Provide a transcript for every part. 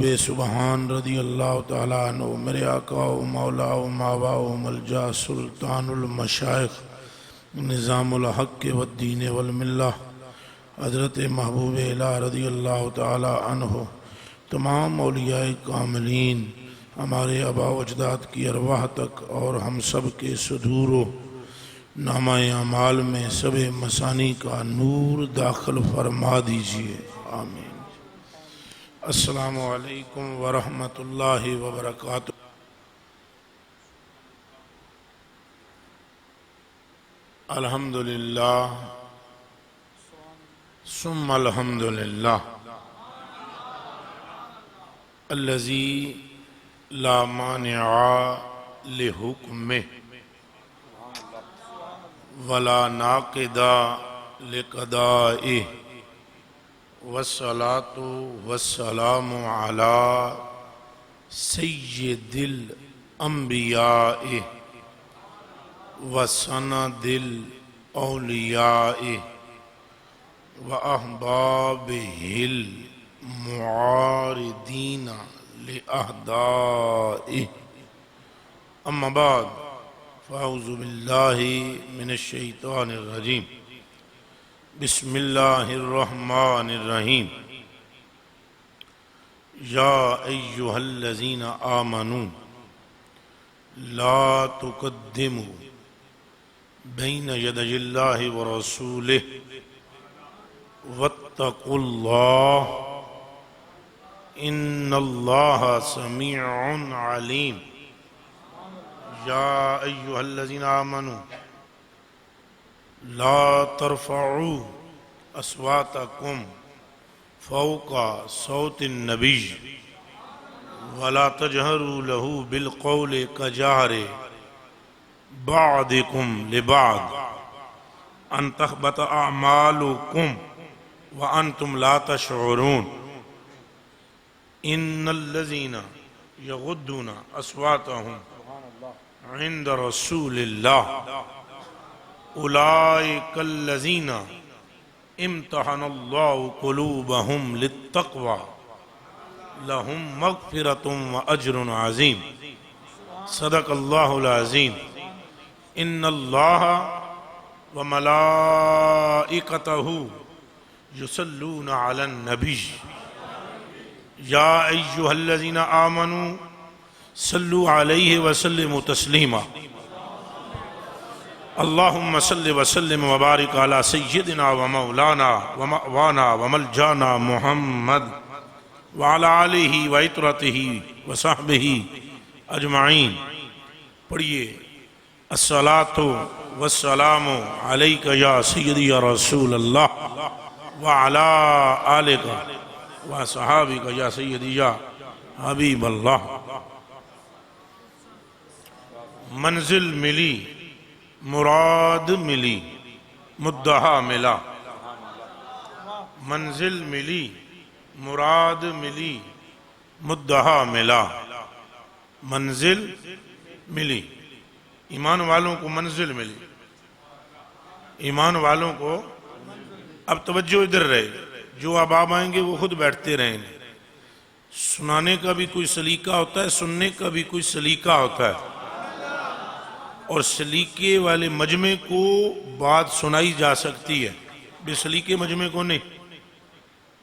محبوب سبحان رضی اللہ تعالیٰ عنہ، میرے آقا و مولا و ماوا و ملجا سلطان المشائخ نظام الحق والدین والملہ حضرت محبوب الہ رضی اللہ تعالیٰ عنہ، تمام اولیاء کاملین، ہمارے آباء و اجداد کی ارواح تک اور ہم سب کے صدور و نامہ اعمال میں سب مسانی کا نور داخل فرما دیجئے، آمین۔ السلام علیکم ورحمۃ اللہ وبرکاتہ۔ الحمدللہ ثم الحمدللہ الذی لا مانع لحکمہ ولا ناقض لقضائہ، والصلاة والسلام على سید الانبیاء وسند الاولیاء واحبابہ المعارضین لأعدائہ، اما بعد فاعوذ باللہ من الشیطان الرجیم، بسم اللہ الرحمن الرحیم۔ یا ایہا الذین آمنوا لا تقدموا بین یدی اللہ ورسولہ واتقوا اللہ ان اللہ سمیع علیم۔ یا ایہا الذین آمنوا لا ترفعوا اصواتکم فوق صوت النبی ولا تجہروا له بالقول کجہر بعضکم لبعض ان تحبط اعمالکم وانتم لا تشعرون۔ ان الذین یغضون اصواتهم عند رسول اللہ اولئک الذین امتحن اللہ قلوبہم للتقوی لہم مغفرۃ واجر عظیم۔ صدق اللہ العظیم۔ ان اللہ وملائکتہ یصلون علی النبی یا ایہا الذین آمنوا صلوا علیہ وسلموا تسلیما۔ اللہم صل وسلم وبارک علی سیدنا ومولانا ومأوانا وملجانا محمد وعلی آلہ وعطرتہ وصحبہ اجمعین۔ پڑھئے الصلاة والسلام علیک یا سیدی یا رسول اللہ وعلی آلک وصحابک یا سیدی یا حبیب اللہ۔ منزل ملی، مراد ملی، مدعا ملا۔ منزل ملی، مراد ملی، مدعا ملا۔ منزل ملی، ایمان والوں کو منزل ملی، ایمان والوں کو۔ اب توجہ ادھر رہے، جو اب آپ آئیں گے وہ خود بیٹھتے رہیں گے۔ سنانے کا بھی کوئی سلیقہ ہوتا ہے، سننے کا بھی کوئی سلیقہ ہوتا ہے، اور سلیقے والے مجمع کو بات سنائی جا سکتی ہے، بے سلیقے مجمع کو نہیں۔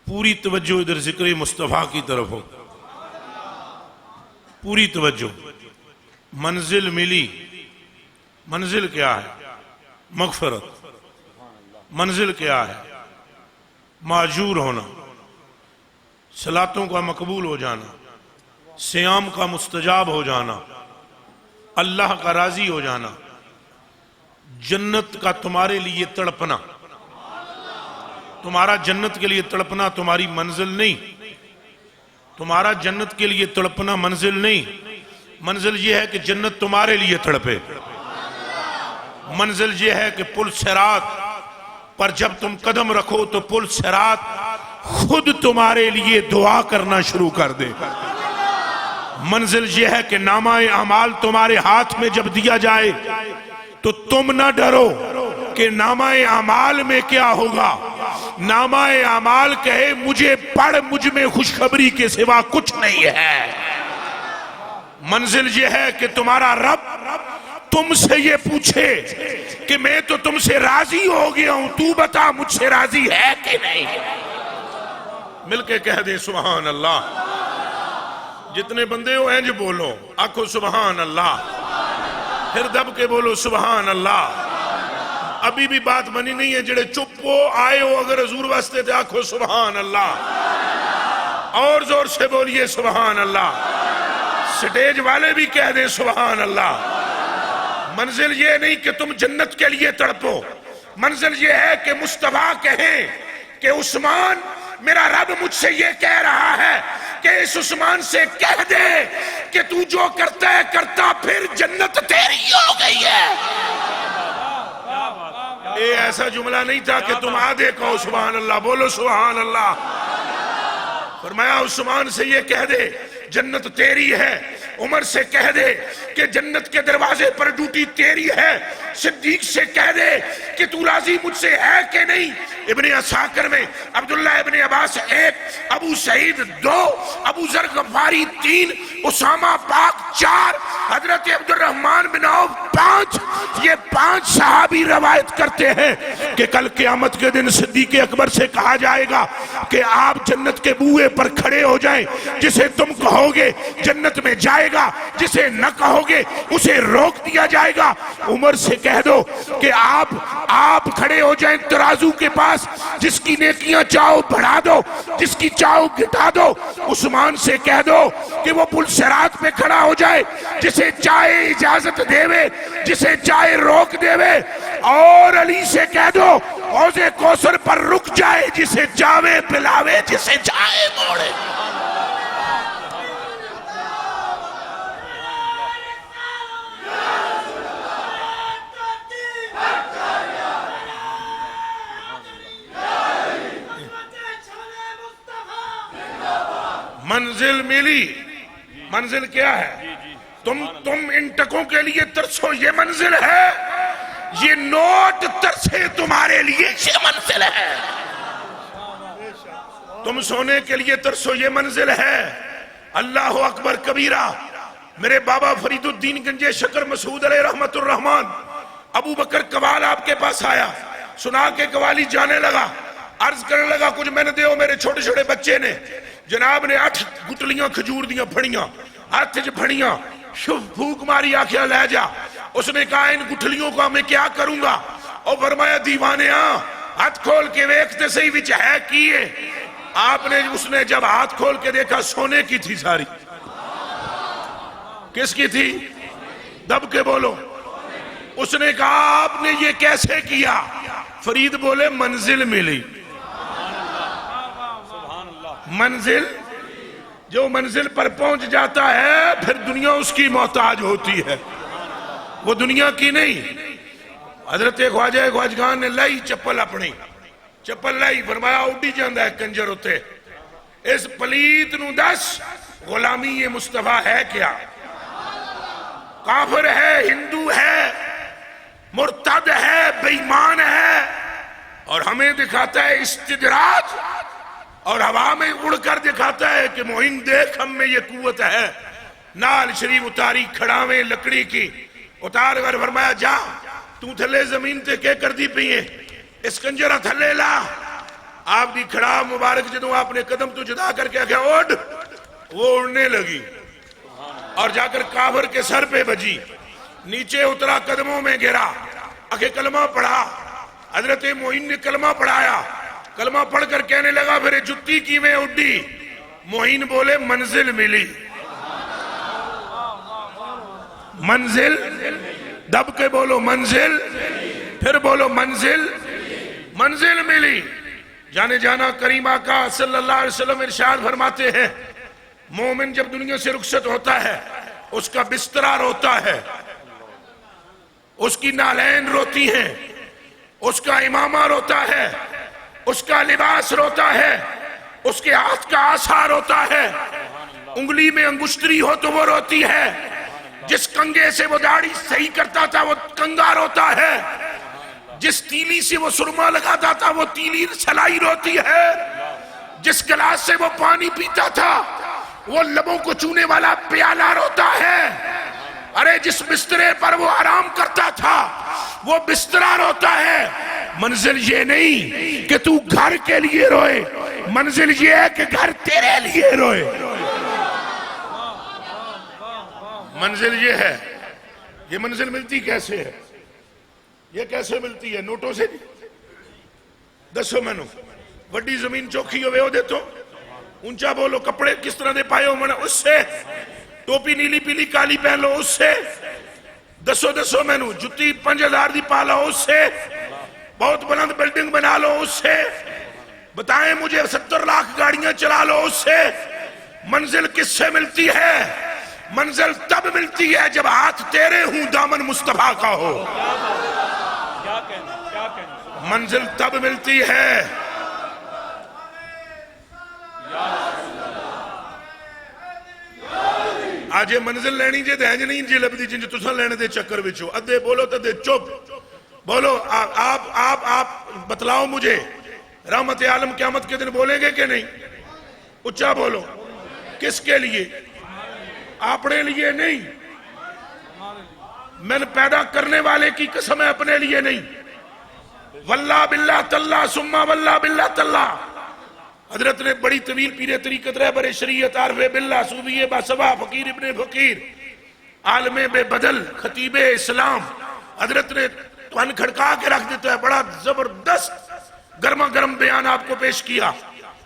پوری توجہ ادھر ذکر مصطفیٰ کی طرف ہو، پوری توجہ۔ منزل ملی، منزل کیا ہے؟ مغفرت۔ منزل کیا ہے؟ ماجور ہونا، صلاتوں کا مقبول ہو جانا، صیام کا مستجاب ہو جانا، اللہ کا راضی ہو جانا، جنت کا تمہارے لیے تڑپنا۔ تمہارا جنت کے لیے تڑپنا تمہاری منزل نہیں، تمہارا جنت کے لیے تڑپنا منزل نہیں۔ منزل یہ ہے کہ جنت تمہارے لیے تڑپے۔ منزل یہ ہے کہ پل صراط پر جب تم قدم رکھو تو پل صراط خود تمہارے لیے دعا کرنا شروع کر دے۔ منزل یہ ہے کہ نامہ اعمال تمہارے ہاتھ میں جب دیا جائے تو تم نہ ڈرو کہ نامہ اعمال میں کیا ہوگا، نامہ اعمال کہے مجھے پڑھ، مجھ میں خوشخبری کے سوا کچھ نہیں ہے۔ منزل یہ ہے کہ تمہارا رب تم سے یہ پوچھے کہ میں تو تم سے راضی ہو گیا ہوں، تو بتا مجھ سے راضی ہے کہ نہیں۔ مل کے کہہ دے سبحان اللہ۔ جتنے بندے ہو انج بولو، آکھو سبحان اللہ، پھر دب کے بولو سبحان اللہ۔ ابھی بھی بات بنی نہیں ہے، جڑے چپ ہو آئے ہو اگر حضور واسطے تھے آکھو سبحان اللہ، اور زور سے بولیے سبحان اللہ۔ سٹیج والے بھی کہہ دیں سبحان اللہ۔ منزل یہ نہیں کہ تم جنت کے لیے تڑپو، منزل یہ ہے کہ مصطفیٰ کہیں کہ عثمان میرا رب مجھ سے یہ کہہ رہا ہے کہ اس عثمان سے کہہ دے کہ تو جو کرتا ہے کرتا، پھر جنت تیری ہو گئی ہے۔ یہ ایسا جملہ نہیں تھا کہ تم آدھے کہو سبحان اللہ، بولو سبحان اللہ۔ فرمایا عثمان سے یہ کہہ دے جنت تیری ہے، عمر سے کہہ دے کہ جنت کے دروازے پر ڈیوٹی تیری ہے، صدیق سے کہہ دے کہ تو راضی مجھ سے ہے کہ نہیں۔ ابن عساکر میں عبداللہ ابن عباس 1، ابو سعید 2، ابو ذر غفاری 3، اسامہ پاک 4، حضرت عبد الرحمن بن عوف 5۔ یہ 5 صحابی روایت کرتے ہیں کہ کل قیامت کے دن صدیق اکبر سے کہا جائے گا کہ آپ جنت کے بوئے پر کھڑے ہو جائیں، جسے تم کہو گے جنت میں جائے گا، جسے نہ کہو گے اسے روک دیا جائے گا۔ عمر سے کہہ دو کہ آپ کھڑے ہو جائیں ترازو کے پاس، جس کی نیکیاں چاہو بڑھا دو، جس کی چاہو گھٹا دو۔ عثمان سے کہہ دو کہ وہ پل صراط پہ کھڑا ہو جائے، جسے چاہے اجازت دے وے، جسے چاہے روک دے وے۔ اور علی سے کہہ دو حوض کوثر پر رک جائے، جسے چاہے پلاوے، جسے چاہے موڑے۔ منزل ملی۔ منزل کیا ہے؟ تم ان ٹکوں کے لیے ترسو، یہ منزل ہے۔ یہ نوٹ ترسے تمہارے لیے، یہ منزل ہے۔ تم سونے کے لیے ترسو، یہ منزل ہے۔ اللہ اکبر کبیرہ۔ میرے بابا فرید الدین گنجے شکر مسعود علیہ رحمت الرحمن، ابو بکر قوال آپ کے پاس آیا، سنا کے قوالی جانے لگا، عرض کرنے لگا کچھ میں نے دیو میرے چھوٹے چھوٹے بچے نے۔ جناب نے 8 گٹلیاں کھجور دیاں پھڑیاں، ہاتھ چ پھڑیاں، شف پھوک ماری، آخیا لے جا۔ اس نے کہا ان گٹھلیوں کو میں کیا کروں گا؟ اور فرمایا دیوانے ہاتھ کھول کے ویکھتے صحیح وچ ہے کیے۔ اس نے جب ہاتھ کھول کے دیکھا سونے کی تھی ساری۔ کس کی تھی؟ دب کے بولو۔ اس نے کہا آپ نے یہ کیسے کیا؟ فرید بولے منزل ملی۔ منزل، جو منزل پر پہنچ جاتا ہے پھر دنیا اس کی محتاج ہوتی ہے، وہ دنیا کی نہیں۔ حضرت خواجہ خواجگان نے لائی چپل، اپنی چپل لائی، فرمایا اڈی جاندہ ہے کنجر ہوتے، اس پلیت نو دس غلامی یہ مصطفیٰ ہے کیا؟ کافر ہے، ہندو ہے، مرتد ہے، بے ایمان ہے، اور ہمیں دکھاتا ہے استدراج، اور ہوا میں اڑ کر دکھاتا ہے کہ معین دیکھ ہم میں یہ قوت ہے۔ نال شریف اتاری کھڑاویں لکڑی کی، اتار کر فرمایا جا تو تھلے زمین تے کے کر دی پئیے، اس کنجرہ تھلے لا۔ آپ دی کھڑا مبارک جدوں آپ نے قدم تو جدا کر کے آگیا اڑ، وہ اڑنے لگی اور جا کر کافر کے سر پہ بجی، نیچے اترا قدموں میں گرا، آگے کلمہ پڑھا۔ حضرت معین نے کلمہ پڑھایا، کلمہ پڑھ کر کہنے لگا پھر جتی کی میں اڈی۔ معین بولے منزل ملی۔ منزل، دب کے بولو منزل، پھر بولو منزل، منزل ملی۔ جانے جانا کریم آقا صلی اللہ علیہ وسلم ارشاد فرماتے ہیں مومن جب دنیا سے رخصت ہوتا ہے اس کا بسترہ روتا ہے، اس کی نالین روتی ہیں، اس کا امامہ روتا ہے، اس کا لباس روتا ہے، اس کے ہاتھ کا عصا روتا ہے، انگلی میں انگشتری ہو تو وہ روتی ہے، جس کنگے سے وہ داڑھی صحیح کرتا تھا وہ کنگا روتا ہے، جس تیلی سے وہ سرما لگاتا تھا وہ تیلی سلائی روتی ہے، جس گلاس سے وہ پانی پیتا تھا وہ لبوں کو چونے والا پیالہ روتا ہے، ارے جس بسترے پر وہ آرام کرتا تھا وہ بسترا روتا ہے۔ منزل یہ نہیں کہ تو گھر کے لیے روئے، منزل یہ ہے کہ گھر تیرے لیے روئے۔ منزل یہ ہے۔ یہ منزل ملتی کیسے ہے؟ یہ کیسے ملتی ہے؟ نوٹوں سے نہیں؟ دسو میں نو وڈی زمین چوکھی ہوئے ہو دے تو اونچا بولو، کپڑے کس طرح دے پائے ہو منہ اس سے، ٹوپی نیلی پیلی کالی پہن لو اس سے، دسو میں نو جتی 5000 دی پالا اس سے، بہت بلند بلڈنگ بنا لو اس سے، بتائیں مجھے 70 لاکھ گاڑیاں چلا لو اس سے۔ منزل کس سے ملتی ہے؟ منزل تب ملتی ہے جب ہاتھ تیرے ہوں دامن مصطفیٰ کا ہو۔ منزل تب ملتی ہے۔ آج یہ منزل لینی جے دہنج نہیں جی لبدی جن جو تسا لینے دے چکر وچو، ادھے بولو تدھے چپ بولو۔ آپ بتلاؤ مجھے رحمت عالم قیامت کے دن بولیں گے کہ نہیں؟ اچھا بولو، کس کے لیے؟ اپنے لیے نہیں، میں پیدا کرنے والے کی قسم ہے، اپنے لیے نہیں۔ واللہ باللہ تاللہ سمہ واللہ باللہ تاللہ۔ حضرت نے بڑی طویل پیر طریقت رہبر شریعت عارف باللہ صوفی باصبا فقیر ابن فقیر عالم بے بدل خطیب اسلام، حضرت نے توان کھڑکا کے رکھ دیتا ہے، بڑا زبردست گرما گرم بیان آپ کو پیش کیا،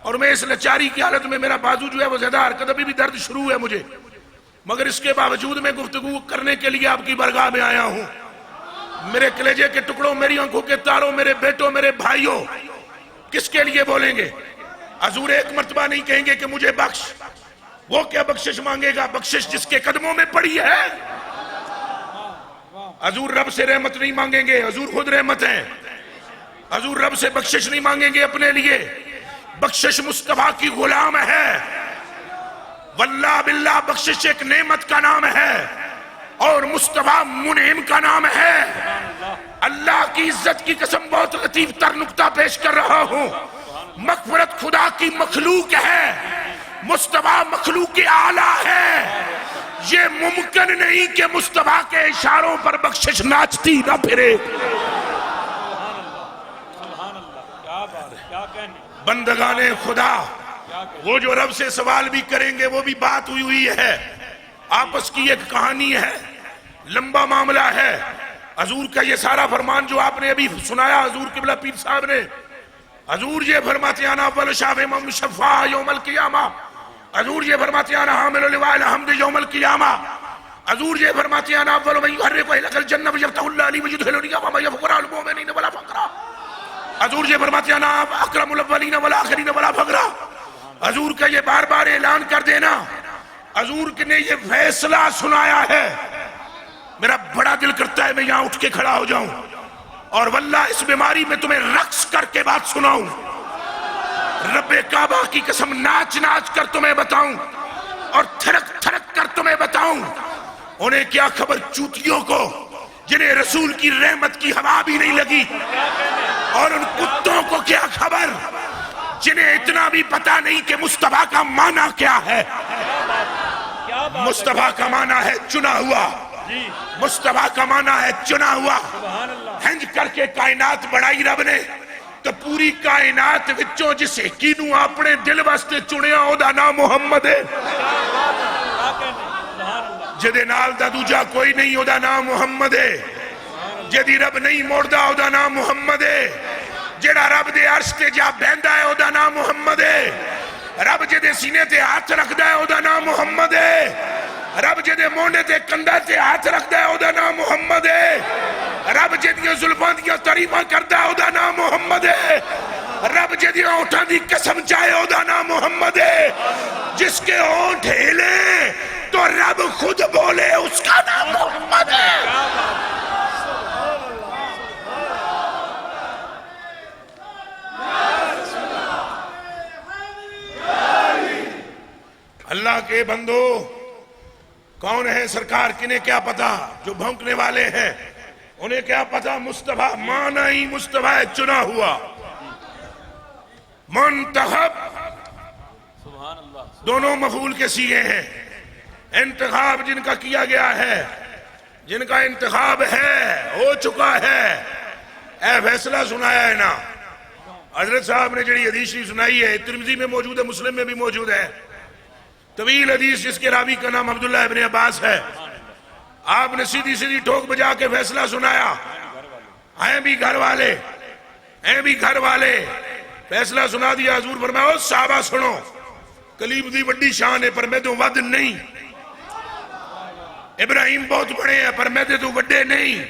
اور میں اس لچاری کی حالت میں میرا بازو جو ہے وہ زیادہ حرکت، ابھی بھی درد شروع ہے مجھے، مگر اس کے باوجود میں گفتگو کرنے کے لیے آپ کی برگاہ میں آیا ہوں۔ میرے کلیجے کے ٹکڑوں، میری آنکھوں کے تاروں، میرے بیٹوں، میرے بھائیوں، کس کے لیے بولیں گے؟ حضور ایک مرتبہ نہیں کہیں گے کہ مجھے بخش، وہ کیا بخشش مانگے گا؟ بخشش جس کے قدموں میں پڑی ہے۔ حضور رب سے رحمت نہیں مانگیں گے، حضور خود رحمت ہیں۔ حضور رب سے بخشش نہیں مانگیں گے اپنے لیے، بخشش مصطفیٰ کی غلام ہے۔ واللہ باللہ بخشش ایک نعمت کا نام ہے اور مصطفیٰ منعم کا نام ہے۔ اللہ کی عزت کی قسم بہت لطیف تر نکتہ پیش کر رہا ہوں۔ مغفرت خدا کی مخلوق ہے، مصطفیٰ مخلوق اعلیٰ ہے۔ یہ ممکن نہیں کہ مصطفیٰ کے اشاروں پر بخشش ناچتی نہ پھرے۔ بندگان خدا وہ جو رب سے سوال بھی کریں گے وہ بھی بات ہوئی ہے، آپس کی ایک کہانی ہے، لمبا معاملہ ہے۔ حضور کا یہ سارا فرمان جو آپ نے ابھی سنایا حضور قبلہ پیر صاحب نے، حضور یہ فرماتے ہیں انا اول شافع مشفع یوم القیامہ، حضور یہ فرماتے ہیں انا حامل لواء الحمد یوم القیامہ، حضور یہ فرماتے ہیں انا اول من یحرق اهل الجنہ ویفتح اللہ علی وجوده الدنیا وما يفقر المؤمنین ولا فقرا، حضور یہ فرماتے ہیں انا اکرم الاولین والآخرین ولا فقرا۔ حضور کا یہ بار بار اعلان کر دینا، حضور نے یہ فیصلہ سنایا ہے، میرا بڑا دل کرتا ہے میں یہاں اٹھ کے کھڑا ہو جاؤں اور واللہ اس بیماری میں تمہیں رقص کر کے بات سناؤں، رب کعبہ کی قسم ناچ ناچ کر تمہیں بتاؤں اور تھرک تھرک کر تمہیں بتاؤں۔ انہیں کیا خبر چوتیوں کو جنہیں رسول کی رحمت کی ہوا بھی نہیں لگی، اور ان کتوں کو کیا خبر جنہیں اتنا بھی پتا نہیں کہ مصطفیٰ کا معنی کیا ہے۔ مصطفیٰ کا معنی ہے چنا ہوا، مصطفیٰ کا معنی ہے چنا ہوا۔ ہنج کر کے کائنات بڑھائی رب نے تو پوری کائنات وچوں جس حکینوں اپنے دل واسطے چنیا او دا نام محمد ہے، جدے نال دا دوجا کوئی نہیں او دا نام محمد ہے، جدی رب نہیں موڑدا او دا نام محمد ہے، جڑا رب دے عرش تے جا بہندا ہے او دا نام محمد ہے، رب جدے سینے تے ہاتھ رکھدا ہے او دا نام محمد ہے، رب جدے مونڈے تے کندھا تے ہاتھ رکھدا ہے او دا نام محمد ہے، رب جدیاں زلفاں دیاں تعریفاں کردا ہے او دا نام محمد ہے، رب جدیاں ہونٹاں دی قسم چاہے او دا نام محمد ہے، جس کے ہونٹ ہلے تو رب خود بولے اس کا نام محمد ہے۔ اللہ کے بندو کون ہے سرکار کنہیں کیا پتا، جو بھونکنے والے ہیں انہیں کیا پتا مصطفیٰ مانا ہی مصطفیٰ چنا ہوا، منتخب دونوں مفعول کے سیغے ہیں. انتخاب جن کا کیا گیا ہے، جن کا انتخاب ہے، ہو چکا ہے، اے فیصلہ سنایا ہے نا. حضرت صاحب نے جڑی حدیث سنائی ہے، ترمذی میں موجود ہے، مسلم میں بھی موجود ہے، طویل حدیث جس کے راوی کا نام عبداللہ ابن عباس ہے. آپ نے سیدھی سیدھی ٹھوک بجا کے فیصلہ سنایا. ہیں بھی گھر والے، ہیں بھی گھر والے. فیصلہ سنا دیا. حضور فرمایا او صحابہ سنو، کلیم دی وڈی شان ہے پر میں تو ود نہیں. ابراہیم بہت بڑے ہیں پر میں تو وڈے نہیں.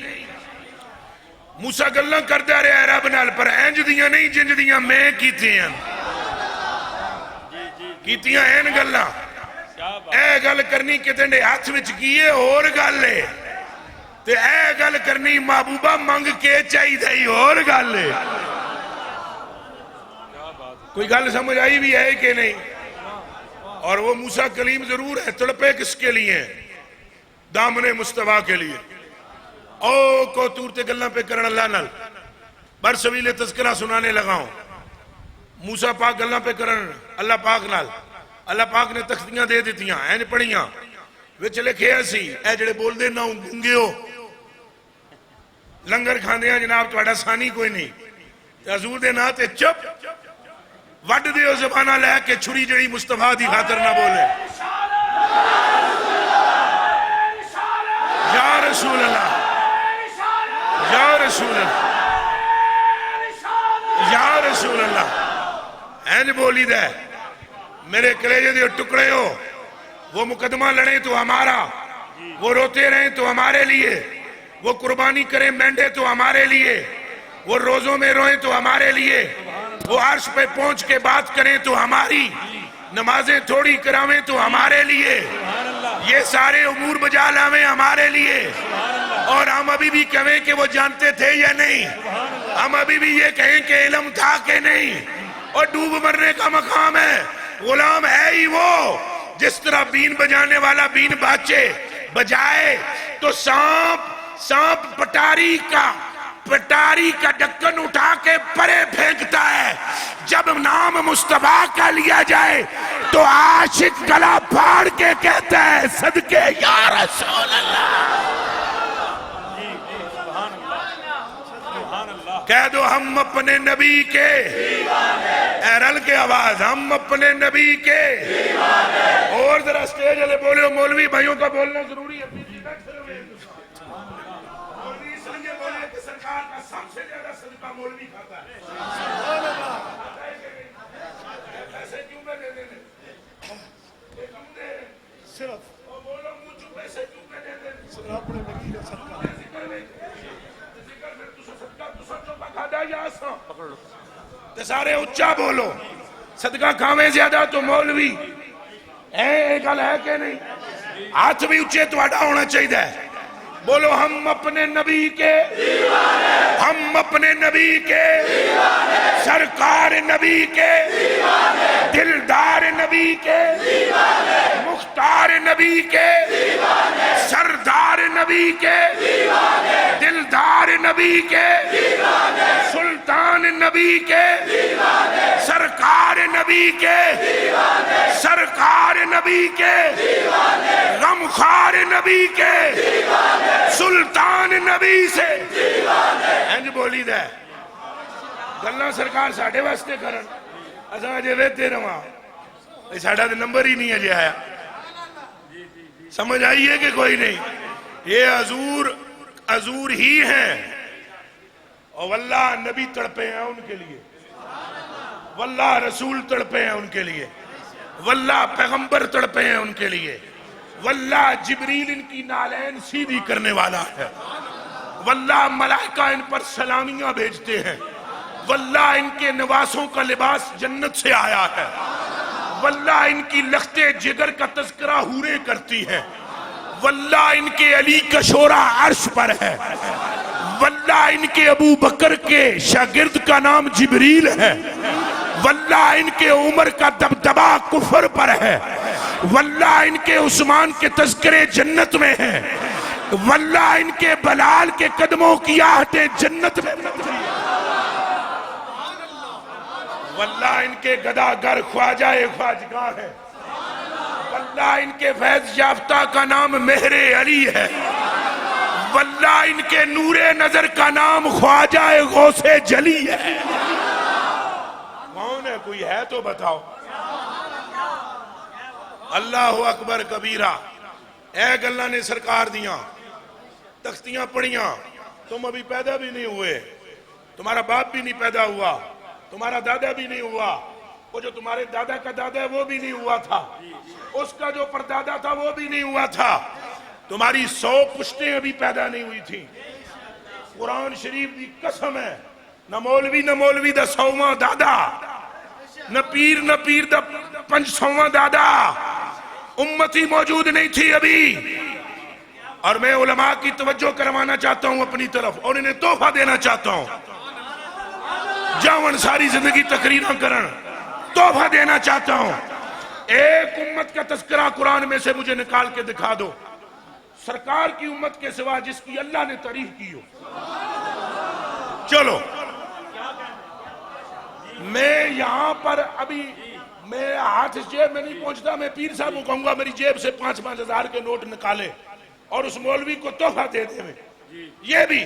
موسیٰ گلہ کردہ رہے رب نال پر اینج دیاں نہیں جنج دیاں میں کیتی ہیں. کیتیاں این گلہ اے گل کرنی کتنے ہاتھ وچ کیے اور گل ہے، تے اے گل کرنی محبوبہ منگ کے چاہی دائی اور گل ہے. کوئی گل سمجھ آئی بھی ہے کہ نہیں؟ اور وہ موسیٰ کلیم ضرور ہے، تڑپے کس کے لیے؟ دامن مصطفیٰ کے لیے. او کو تورتے گلہ پہ کرن اللہ نال برسویل تذکرہ سنانے لگاؤں. موسیٰ پاک گلہ پہ کرن اللہ پاک نال. اللہ پاک نے تختیاں دے دیتیاں اینج پڑھیاں وچ لکھے ایسی اے جڑے بول دے نہ گنگے ہو لنگر کھاندے ہیں جناب تواڈا ثانی کوئی نہیں. حضور دے نا تے چپ وڈ دیو زبانہ لے کے چھری جڑی مصطفیٰ دی خاطر نہ بولے. یا رسول اللہ، یا رسول اللہ، یا رسول اللہ. اینج بولی دے میرے کلیجے دے ٹکڑے ہو. وہ مقدمہ لڑیں تو ہمارا، وہ روتے رہیں تو ہمارے لیے، وہ قربانی کریں مینڈے تو ہمارے لیے، وہ روزوں میں روئیں تو ہمارے لیے، وہ عرش پہ پہنچ کے بات کریں تو ہماری، نمازیں تھوڑی کراویں تو ہمارے لیے، یہ سارے امور بجا لاویں ہمارے لیے. اور ہم ابھی بھی کہیں کہ وہ جانتے تھے یا نہیں، ہم ابھی بھی یہ کہیں کہ علم تھا کہ نہیں. اور ڈوب مرنے کا مقام ہے. غلام ہے ہی وہ جس طرح بین بجانے والا بین بجائے تو سانپ پٹاری کا ڈکن اٹھا کے پرے پھینکتا ہے. جب نام مصطفیٰ کا لیا جائے تو عاشق گلا پھاڑ کے کہتا ہے صدقے یا رسول اللہ. کہہ دو ہم اپنے نبی کے، ایرل کے آواز، ہم اپنے نبی کے. اور ذرا سٹیج والے بولے، مولوی بھائیوں کا بولنا ضروری ہے. مولوی اس لیے بولے کہ سرکار کا سب سے زیادہ صدقہ مولوی کھاتا ہے. پیسے کیوں میں دے دینے صرف اور بولو مجھو پیسے کیوں میں دے دینے صرف اپنے نبی کا صدقہ تے سارے اچھا بولو. صدقہ کھاویں زیادہ تو مولوی اے گل ہے کہ نہیں؟ ہاتھ بھی اچھے تو اڈا ہونا چاہیے. بولو ہم اپنے نبی کے، ہم اپنے نبی کے، سرکار نبی کے، دلدار نبی کے، مختار نبی کے، سردار نبی کے، دلدار نبی کے، سلطان نبی کے، سرکار نبی کے، سرکار نبی کے، غمخوار نبی کے، سلطان نبی سے. انج بولی دے گلاں سرکار ساڈے واسطے کرن، اساں اجے ویتے رہواں. ساڈا تے نمبر ہی نہیں اجے آیا. سمجھ آئی ہے کہ کوئی نہیں؟ یہ حضور ہی ہیں. اور واللہ نبی تڑپے ہیں ان کے لیے، واللہ رسول تڑپے ہیں ان کے لیے، واللہ پیغمبر تڑپے ہیں ان کے لیے، واللہ جبریل ان کی نالین سیدھی کرنے والا ہے، واللہ ملائکہ ان پر سلامیاں بھیجتے ہیں، واللہ ان کے نواسوں کا لباس جنت سے آیا ہے، واللہ ان کی لخت جگر کا تذکرہ حوریں کرتی ہیں، واللہ ان کے علی کا شورا عرش پر ہے، واللہ ان کے ابو بکر کے شاگرد کا نام جبریل ہے، واللہ ان کے عمر کا دبدبہ کفر پر ہے، واللہ ان کے عثمان کے تذکرے جنت میں ہیں، واللہ ان کے بلال کے قدموں کی آہتیں جنت میں بنتی ہیں، واللہ ان کے گداگر خواجہ خواجگاں ہے، واللہ ان کے فیض یافتہ کا نام مہر علی ہے، واللہ ان کے نور نظر کا نام خواجہ غوث جلی ہے۔ کون ہے؟ کوئی ہے تو بتاؤ۔ اللہ اکبر کبیرہ۔ اے اللہ نے سرکار دیاں تختیاں پڑھیاں، تم ابھی پیدا بھی نہیں ہوئے، تمہارا باپ بھی نہیں پیدا ہوا، تمہارا دادا بھی نہیں ہوا، وہ جو تمہارے دادا کا دادا ہے وہ بھی نہیں ہوا تھا، اس کا جو پردادا تھا وہ بھی نہیں ہوا تھا، تمہاری 100 پشتیں ابھی پیدا نہیں ہوئی تھیں۔ قرآن شریف دی قسم ہے، نہ مولوی دا 100واں دادا، نہ پیر دا 500واں دادا، امت ہی موجود نہیں تھی ابھی۔ اور میں علماء کی توجہ کروانا چاہتا ہوں اپنی طرف، اور انہیں تحفہ دینا چاہتا ہوں، جاون ساری زندگی تقریریں کرن، تحفہ دینا چاہتا ہوں۔ ایک امت کا تذکرہ قرآن میں سے مجھے نکال کے دکھا دو، سرکار کی امت کے سوا جس کی اللہ نے تعریف کی ہو۔ چلو میں یہاں پر ابھی میرے ہاتھ اس جیب میں نہیں پہنچتا، میں پیر صاحب کو کہوں گا میری جیب سے 5-5 ہزار کے نوٹ نکالے اور اس مولوی کو تحفہ دے دے میں۔ یہ بھی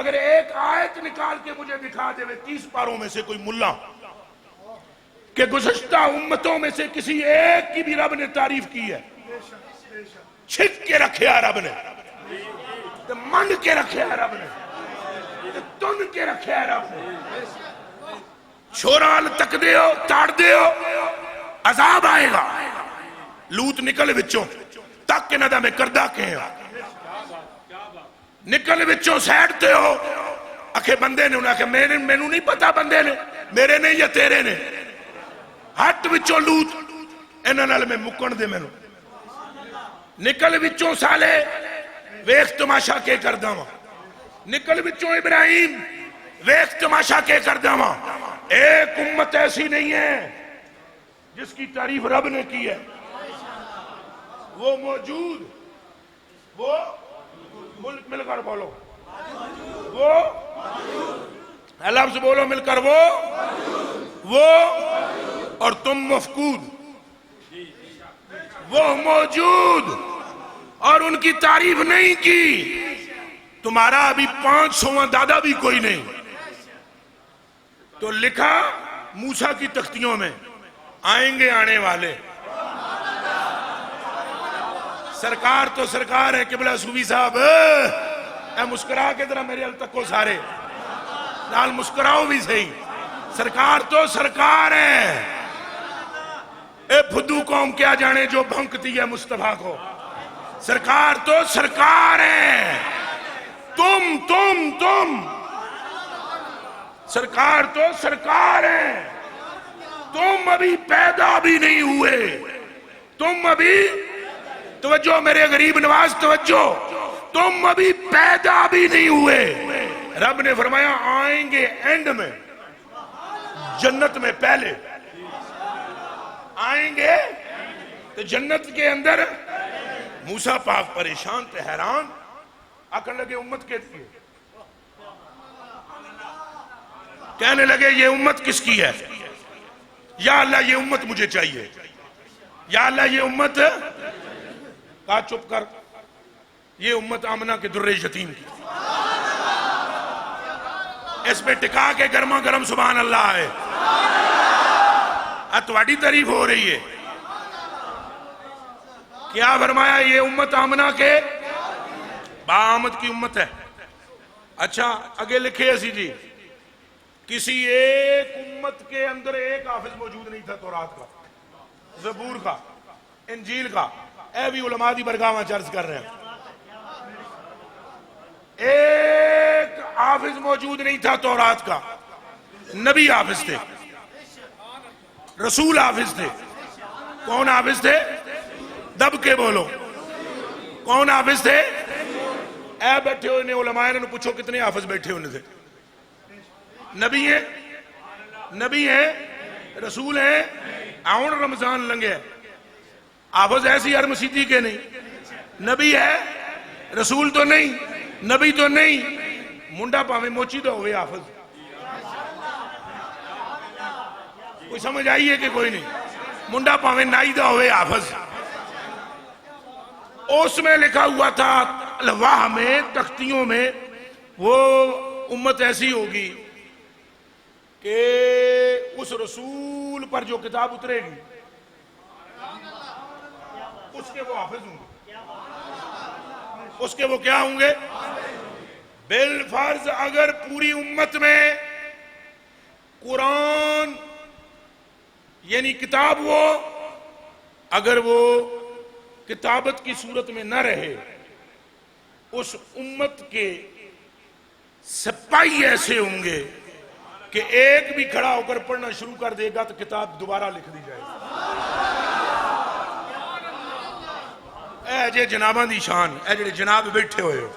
اگر ایک آیت نکال کے مجھے دکھا دے 30 پاروں میں سے کوئی ملا کہ گزشتہ امتوں میں سے کسی ایک کی بھی رب نے تعریف کی ہے، چھک کے رکھے رب نے، منڈ کے رکھے رب نے، تن کے رکھے رب نے، چھوڑال تک دیو تاڑ دیو عذاب آئے گا، لوت نکل وچوں تک کے ندہ میں کردہ کے ہیں، نکل وچوں سیڑتے ہو اکھے بندے نے انہاں کہ میں نو نہیں پتا بندے نے میرے نے یا تیرے نے، ہٹ وچوں لوت انہاں نال میں مکن دے میں نو، نکل وچوں سالے ویخ تماشا کے کردہ ماں، نکل وچوں ابراہیم ویخ تماشا کے کردہ ماں۔ ایک امت ایسی نہیں ہے جس کی تعریف رب نے کی ہے، وہ موجود، وہ ملک مل کر بولو، وہ لفظ بولو مل کر، وہ اور تم مفقود، وہ موجود اور ان کی تعریف نہیں کی۔ تمہارا ابھی 500واں دادا بھی کوئی نہیں، تو لکھا موسیٰ کی تختیوں میں آئیں گے آنے والے۔ سرکار تو سرکار ہے، قبلہ صوفی صاحب اے مسکرا کے ذرا میرے التقو سارے نال مسکراؤ بھی صحیح، سرکار تو سرکار ہے۔ اے پھدو قوم کیا جانے جو بھنکتی ہے مصطفیٰ کو، سرکار تو سرکار ہے۔ تم سرکار تو سرکار ہے، تم ابھی پیدا بھی نہیں ہوئے، تم ابھی توجہ میرے غریب نواز توجہ، تم ابھی پیدا بھی نہیں ہوئے۔ رب نے فرمایا آئیں گے اینڈ میں، جنت میں پہلے آئیں گے، تو جنت کے اندر موسیٰ پاک پریشان تھے، حیران، آکر لگے امت کے دیئے، کہنے لگے یہ امت کس کی ہے؟ یا اللہ یہ امت مجھے چاہیے، یا اللہ یہ امت، کہا چپ کر، یہ امت آمنہ کے در یتیم کی، اس پہ ٹکا کے گرما گرم سبحان اللہ ہے، اتواڈی تعریف ہو رہی ہے۔ کیا فرمایا؟ یہ امت آمنہ کے بآمد کی امت ہے۔ اچھا اگے لکھے اسی جی، کسی ایک امت کے اندر ایک حافظ موجود نہیں تھا تورات کا، زبور کا، انجیل کا، اے بھی علماء دی برگاہ چرچ کر رہے ہیں، ایک حافظ موجود نہیں تھا تورات کا۔ نبی حافظ تھے، رسول حافظ تھے۔ کون حافظ تھے؟ دب کے بولو، کون حافظ تھے؟ اے بیٹھے ہوئے نے علماء نے پوچھو کتنے حافظ بیٹھے ہوئے تھے؟ نبی ہیں، نبی ہیں، رسول ہیں، آؤن رمضان لنگے، حافظ ایسی ہر مسیدی کے نہیں، نبی ہے، رسول تو نہیں، نبی تو نہیں، منڈا پاویں موچی تو ہوئے حافظ. کوئی سمجھ آئی ہے کہ کوئی نہیں؟ منڈا پاویں نائی دا ہوئے حافظ. اس میں لکھا ہوا تھا الواح میں، تختیوں میں، وہ امت ایسی ہوگی کہ اس رسول پر جو کتاب اترے گی اس کے وہ حافظ ہوں گے. اس کے وہ کیا ہوں گے؟ بالفرض اگر پوری امت میں قرآن یعنی کتاب وہ اگر وہ کتابت کی صورت میں نہ رہے، اس امت کے سپاہی ایسے ہوں گے کہ ایک بھی کھڑا ہو کر پڑھنا شروع کر دے گا تو کتاب دوبارہ لکھ دی جائے گی. اے جے جناباں دی شان، اے جڑے جناب بیٹھے ہوئے ہو،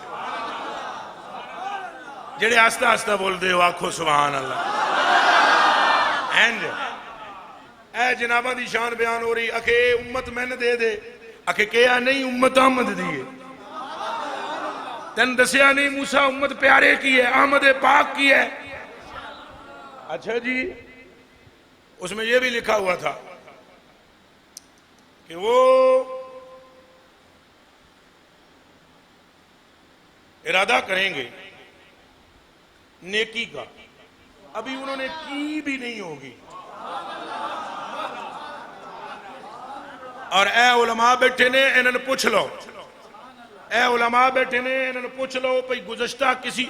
جڑے آستہ آستہ بول دے ہو، آکھو سبحان اللہ. اے جناباں دی شان بیان ہو رہی. اکھے امت میں نے دے دے، اکھے کیا نہیں امت احمد دیئے. تن دسیا نہیں موسیٰ امت پیارے کی ہے، احمد پاک کی ہے. اچھا جی، اس میں یہ بھی لکھا ہوا تھا کہ وہ ارادہ کریں گے نیکی کا، ابھی انہوں نے کی بھی نہیں ہوگی. اور اے علماء بیٹھے نے انہوں نے پوچھ لو، اے علماء بیٹھے نے انہوں نے پوچھ لو بھئی گزشتہ کسی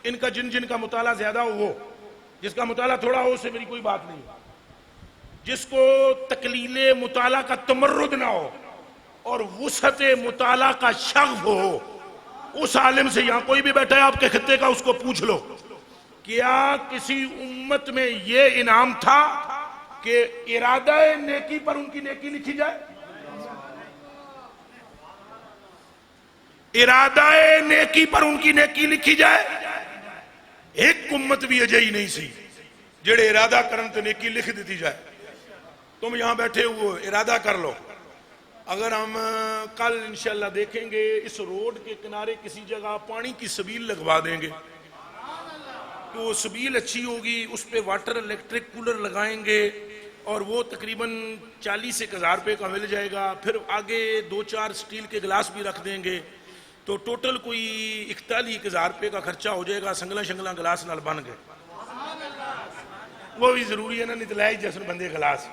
ان کا جن کا مطالعہ زیادہ ہو، وہ جس کا مطالعہ تھوڑا ہو اس سے میری کوئی بات نہیں. جس کو تقلیل مطالعہ کا تمرد نہ ہو اور وسعت مطالعہ کا شغف ہو، اس عالم سے یہاں کوئی بھی بیٹھا ہے آپ کے خطے کا، اس کو پوچھ لو کیا کسی امت میں یہ انعام تھا کہ ارادہ نیکی پر ان کی نیکی لکھی جائے؟ ارادہ نیکی پر ان کی نیکی لکھی جائے؟ ایک امت بھی اجائی نہیں سی جڑے ارادہ کرن تو نیکی لکھ دیتی جائے. تم یہاں بیٹھے ہوئے ارادہ کر لو، اگر ہم کل انشاءاللہ دیکھیں گے اس روڈ کے کنارے کسی جگہ پانی کی سبیل لگوا دیں گے تو سبیل اچھی ہوگی، اس پہ واٹر الیکٹرک کولر لگائیں گے اور وہ تقریباً 40,000 روپے کا مل جائے گا. پھر آگے 2-4 سٹیل کے گلاس بھی رکھ دیں گے تو ٹوٹل کوئی 41,000 روپے کا خرچہ ہو جائے گا. سنگلا گلاس نال بن گئے. وہ بھی ضروری ہے نا، نہیں تو لے جسن بندے گلاس.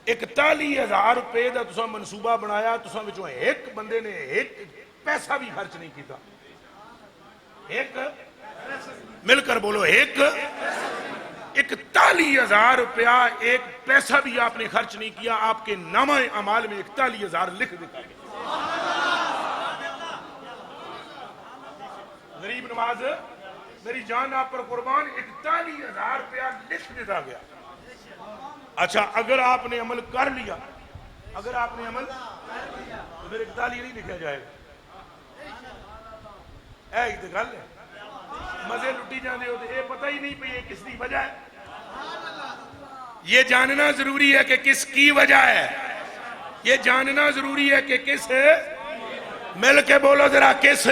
41,000 روپے دا تساں منصوبہ بنایا، تساں وچوں ایک بندے نے ایک پیسہ بھی خرچ نہیں کیتا. ایک مل کر بولو، ایک 41,000 روپیہ ایک پیسہ بھی آپ نے خرچ نہیں کیا. آپ کے نامہ اعمال میں 41,000 لکھ دیتا ہے. غریب نواز میری جان آپ پر قربان، 41,000 روپیہ لکھ دیتا گیا. اچھا اگر آپ نے عمل کر لیا، اگر آپ نے عمل تو پھر 41 نہیں لکھا جائے گا. اے ہی تو گل ہے، مزے لٹی جانے ہوتے، یہ پتہ ہی نہیں پہ یہ کس کی وجہ ہے. یہ جاننا ضروری ہے کہ کس کی وجہ ہے. یہ جاننا ضروری ہے کہ کس، مل کے بولو ذرا، کس.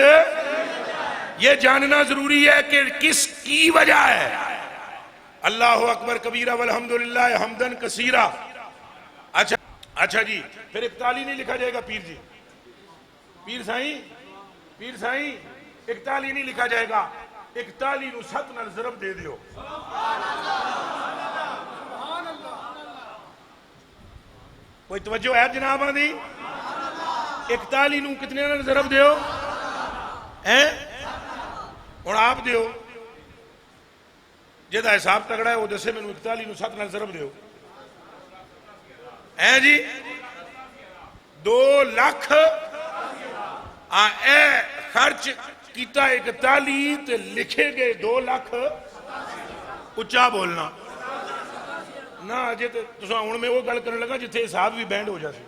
یہ جاننا ضروری ہے کہ کس کی وجہ ہے. اللہ اکبر کبیرہ والحمدللہ حمدن کثیرہ. اچھا جی، پھر 41 نہیں لکھا جائے گا. پیر جی، پیر سائیں 41 نہیں لکھا جائے گا. 41 نو 7 نال ضرب دے دیو. کوئی توجہ ہے جناب آدھی؟ 41 نو کتنے نال ضرب دیو؟ اور آپ دیو جہاں حساب تگڑا ہے وہ دسے میں 41 نو 7 نال ضرب دیو. جی 2 لاکھ اے خرچ کیتا 41 تے لکھے گئے 2 لاکھ. اچھا بولنا نہ اجے تے تساں ہن میں وہ گل کرن لگا جتھے حساب بھی بینڈ ہو جاسی.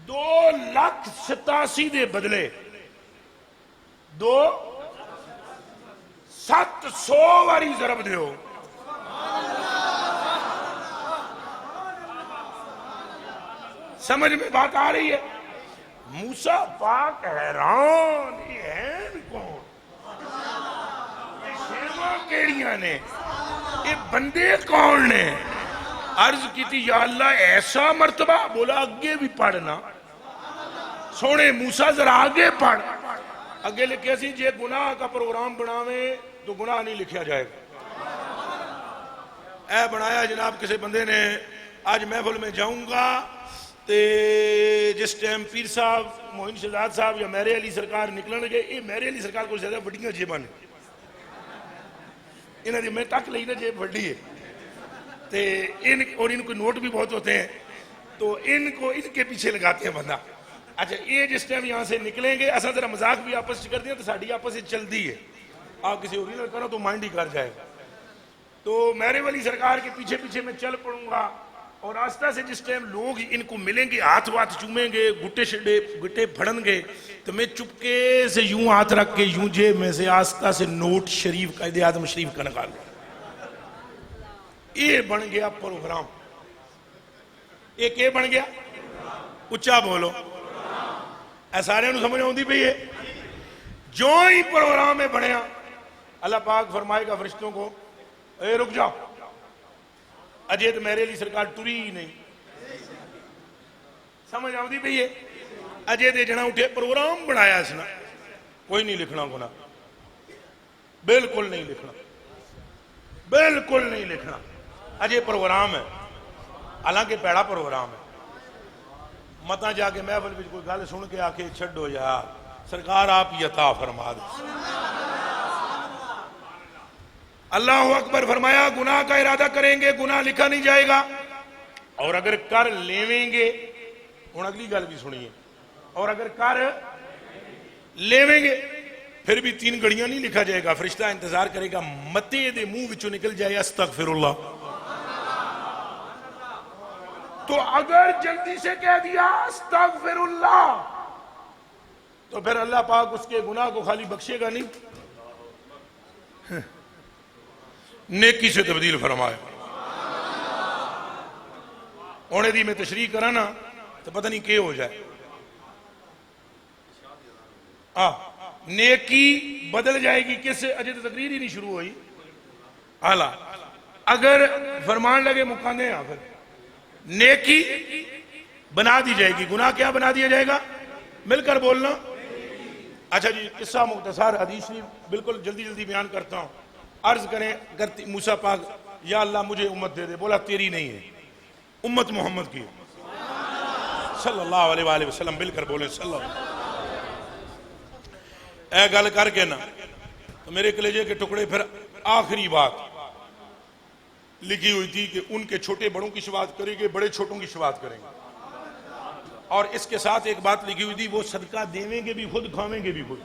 2,87,000 دے بدلے 700 واری ضرب دیو. سمجھ میں بات آ رہی ہے؟ موسیٰ پاک حیران، یہ ہیں کون، یہ شیواں کیڑیاں نے، یہ بندے کون نے؟ عرض کی تھی یا اللہ ایسا مرتبہ، بولا اگے بھی پڑھنا، سونے موسیٰ ذرا آگے پڑھ، اگے لکھے سی جے گناہ کا پروگرام بناویں تو گناہ نہیں لکھیا جائے گا۔ اے بنایا جناب کسی بندے نے، آج محفل میں جاؤں گا تے جس ٹائم پیر صاحب موہن شہزاد صاحب یا میرے علی سرکار نکلن گے، یہ میرے علی سرکار کو زیادہ بڑیاں جیباں نے، انہاں دی میں تک لئی نا جیب بڑی ہے تے اور ان کو نوٹ بھی بہت ہوتے ہیں، تو ان کو ان کے پیچھے لگاتے ہیں بندہ۔ اچھا یہ جس ٹائم یہاں سے نکلیں گے اساں ذرا مذاق بھی آپس کر دیں تو ساڑھی آپس سے چل دی ہے، آپ کسی اوریجنل کرو تو مائنڈ ہی کر جائے گا۔ تو میرے ولی سرکار کے پیچھے پیچھے میں چل پڑوں گا، اور آستہ سے جس ٹائم لوگ ان کو ملیں گے ہاتھ واتھ چومیں گے، گٹے پھڑن گے، تو میں چپکے سے یوں ہاتھ رکھ کے یوں جیب میں سے آستہ سے نوٹ شریف قائد اعظم شریف کا نکال لوں۔ یہ بن گیا پروگرام۔ ایک یہ بن گیا، اچھا بولو، اے سارے انہوں سمجھ ہوندی پئی ہے۔ جو ہی پروگرام میں بنیا، اللہ پاک فرمائے گا فرشتوں کو، اے رک جاؤ، اجے تو میرے لیے سرکار ٹری ہی نہیں، سمجھ آؤندی پئی ہے۔ اجے دے جنا اٹھے پروگرام بنایا اس نے، کوئی نہیں لکھنا گناہ، بالکل نہیں لکھنا، بالکل نہیں لکھنا، اجے پروگرام ہے، حالانکہ پیڑا پروگرام ہے۔ متا جا کے محفل میں کوئی گل سن کے آکے چھڈو یار، سرکار آپ ہی عطا فرما دے۔ اللہ اکبر فرمایا گناہ کا ارادہ کریں گے گناہ لکھا نہیں جائے گا، اور اگر کر لیویں گے، ہن اگلی گل بھی سنیے، اور اگر کر لیویں گے پھر بھی 3 گھڑیاں نہیں لکھا جائے گا، فرشتہ انتظار کرے گا متے دے منہ وچوں نکل جائے استغفر اللہ۔ تو اگر جلدی سے کہہ دیا استغفر اللہ تو پھر اللہ پاک اس کے گناہ کو خالی بخشے گا نہیں، نیکی سے تبدیل فرمائے۔ اونے دی میں تشریح کرانا تو پتہ نہیں کیا ہو جائے، نیکی بدل جائے گی کس سے؟ اجے تو تقریر ہی نہیں شروع ہوئی۔ اعلیٰ اگر فرمان لگے مکانے آخر نیکی بنا دی جائے گی، گناہ کیا بنا دیا جائے گا؟ مل کر بولنا۔ اچھا جی قصہ مختصر حدیث نہیں، بالکل جلدی جلدی بیان کرتا ہوں۔ عرض کریں کرتی موسیٰ پاک یا اللہ مجھے امت دے دے، بولا تیری نہیں ہے، امت محمد کی صلی اللہ علیہ وآلہ وسلم، مل کر بولیں صلی اللہ۔ اے گل کر کے نا تو میرے کلیجے کے ٹکڑے پھر آخری بات لکھی ہوئی تھی کہ ان کے چھوٹے بڑوں کی شفاعت کریں گے، بڑے چھوٹوں کی شفاعت کریں گے، اور اس کے ساتھ ایک بات لکھی ہوئی تھی وہ صدقہ دیویں گے بھی خود، کھاویں گے بھی خود،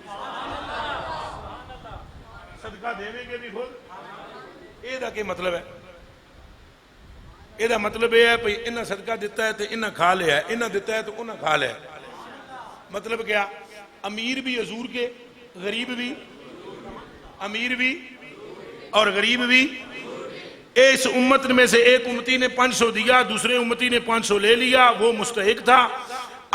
صدقہ دیویں گے بھی خود۔ یہ دا کہ مطلب ہے؟ یہ دا مطلب یہ ہے کہ انہاں صدقہ دیتا ہے تو انہاں کھا لیا ہے، انہاں دیتا ہے تو انہاں کھا لیا ہے۔ مطلب کیا؟ امیر بھی حضور کے، غریب بھی، امیر بھی اور غریب بھی۔ اس امت میں سے ایک امتی نے 500 دیا، دوسرے امتی نے 500 لے لیا، وہ مستحق تھا،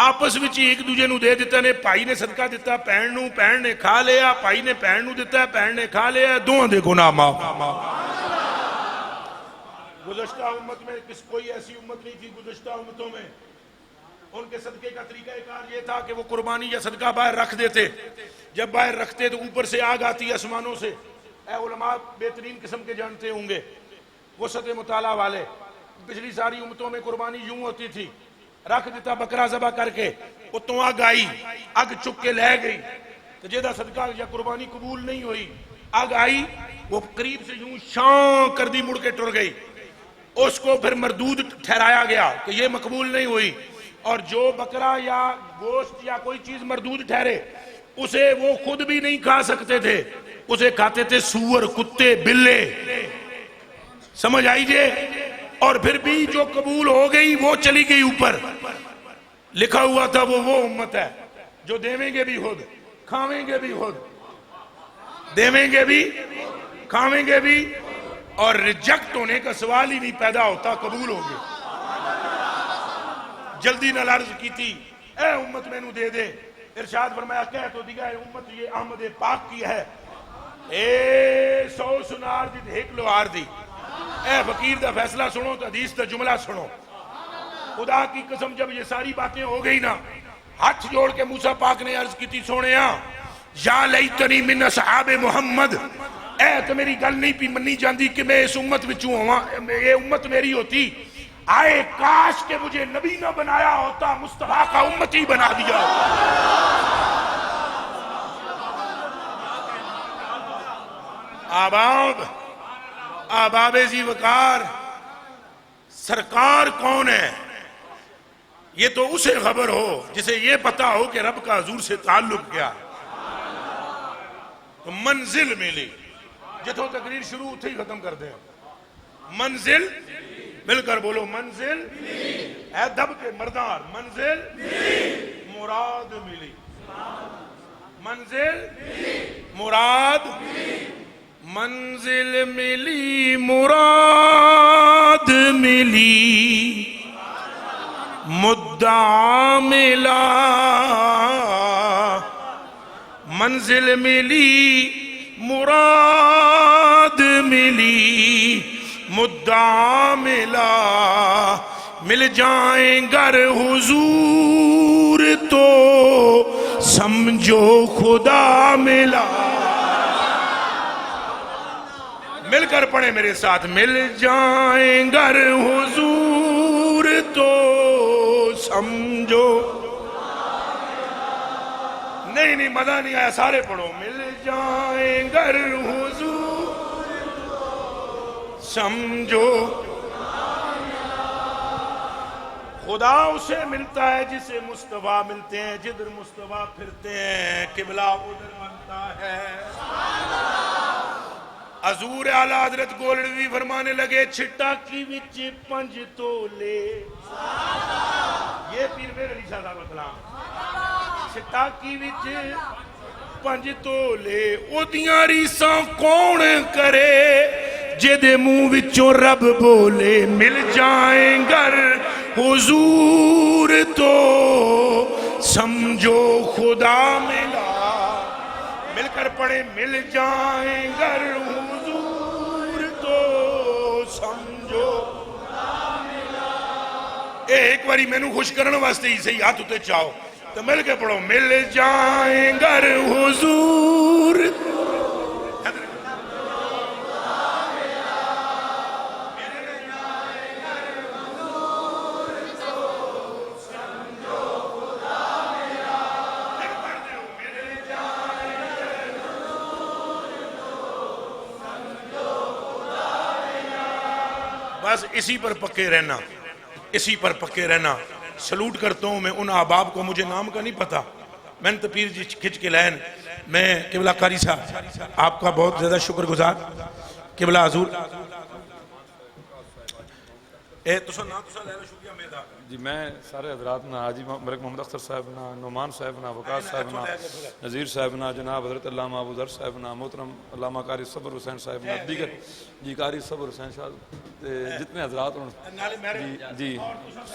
آپس وچ ایک دوجے نو دے دیتا نے، بھائی نے صدقہ دیتا بہن نو، بہن نے کھا لیا، بھائی نے بہن نو دیتا ہے، بہن نے کھا لیا، دوہاں دے گناہ معاف۔ گزشتہ امت میں کوئی ایسی امت نہیں تھی، گزشتہ امتوں میں ان کے صدقے کا طریقہ کار یہ تھا کہ وہ قربانی یا صدقہ باہر رکھ دیتے، جب باہر رکھتے تو اوپر سے آگ آتی آسمانوں سے۔ اے علماء بہترین قسم کے جانتے ہوں گے، وسعت مطالعہ والے، پچھلی ساری امتوں میں قربانی یوں ہوتی تھی، رکھ دیتا بکرا ذبح کر کے، اتوں آگ آئی، آگ چک کے لے گئی، تو جیدہ صدقہ یا قربانی قبول نہیں ہوئی، آگ آئی وہ قریب سے یوں شان کر دی، مڑ کے ٹر گئی، اس کو پھر مردود ٹھہرایا گیا کہ یہ مقبول نہیں ہوئی، اور جو بکرا یا گوشت یا کوئی چیز مردود ٹھہرے اسے وہ خود بھی نہیں کھا سکتے تھے، اسے کھاتے تھے سور، کتے، بلے، سمجھ آئی جے؟ اور پھر بھی جو قبول ہو گئی وہ چلی گئی اوپر، لکھا ہوا تھا وہ امت ہے جو دیویں گے بھی خود، کھاویں گے بھی خود، دیویں گے بھی، کھاویں گے بھی، اور ریجیکٹ ہونے کا سوال ہی نہیں پیدا ہوتا، قبول ہو گئے۔ جلدی نہ عرض کی تھی، اے امت میں نو دے دے. ارشاد فرمایا کہہ تو دیگا اے امت یہ احمد پاک کی ہے. اے 100 سنار دی ایک لوہار دی. اے فقیر دا فیصلہ سنو تو حدیث دا جملہ سنو. خدا کی قسم جب یہ ساری باتیں ہو گئی نا, ہاتھ جوڑ کے موسیٰ پاک نے عرض کی تھی سونےاں یا لیتنی من اصحاب محمد, اے تو میری گل نہیں پی منی جاندی کہ میں اس امت وچوں ہوا, یہ امت میری ہوتی. آئے کاش کہ مجھے نبی نہ بنایا ہوتا, مصطفیٰ کا امتی بنا دیا ہوتا. آباب زی وقار سرکار کون ہے یہ تو اسے خبر ہو جسے یہ پتا ہو کہ رب کا حضور سے تعلق کیا. تو منزل ملی, جتوں تقریر شروع تھی ختم کر دیں. منزل مل کر بولو منزل, اے دب کے مردار منزل مراد ملی. منزل مراد منزل ملی مراد ملی مدعا ملا. منزل ملی مراد ملی مدعا ملا. مل جائیں گر حضور تو سمجھو خدا ملا. مل کر پڑھیں میرے ساتھ, مل جائیں گر حضور تو سمجھو. نہیں مزہ نہیں آیا, سارے پڑھو. مل جائیں گر حضور تو سمجھو. خدا اسے ملتا ہے جسے مصطفیٰ ملتے ہیں, جدھر مصطفیٰ پھرتے ہیں قبلہ ادھر بنتا ہے. حضور اعلیٰ حضرت گولڑوی فرمانے لگے چھٹا کی وچ 5 تولے. یہ پیر میر علی شاہ صاحب کلام. چھٹا کی وچ 5 تولے اودیاں ریساں کون کرے جدے منہ وچوں رب بولے. مل جائیں گر حضور تو سمجھو خدا ملا. مل کر پڑھیں مل جائیں گر حضور تو سمجھو خدا ملا. ایک باری میں نو خوش کرنے واسطے ہی صحیح ہاتھ اتے چاہو تو مل کے پڑھو مل جائیں گر حضور. بس اسی پر پکے رہنا, اسی پر پکے رہنا. سلوٹ کرتا ہوں میں ان احباب کو, مجھے نام کا نہیں پتا. میں نے تو پیر جی کھچ کے لین. میں قبلہ قاری صاحب آپ کا بہت زیادہ شکر گزار. قبلہ حضور جی میں سارے حضرات نا حاجی ملک محمد اختر صاحب نا, نعمان صاحب نا, وقاص صاحب نا, نذیر صاحب نا, جناب حضرت علامہ ابو ذر صاحب نا, محترم علامہ قاری صبر حسین صاحب نا, دیگر جی قاری صبر حسین صاحب جتنے حضرات ہوں جی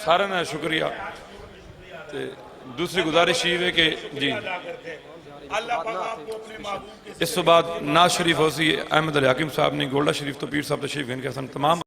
سارے نا شکریہ. دوسری گزارش یہ ہے کہ جی اس کے بعد ناز شریف ہوسی احمد علی حاکم صاحب نے, گولڈا شریف تو پیر صاحب تشریف گھن کے حسن تمام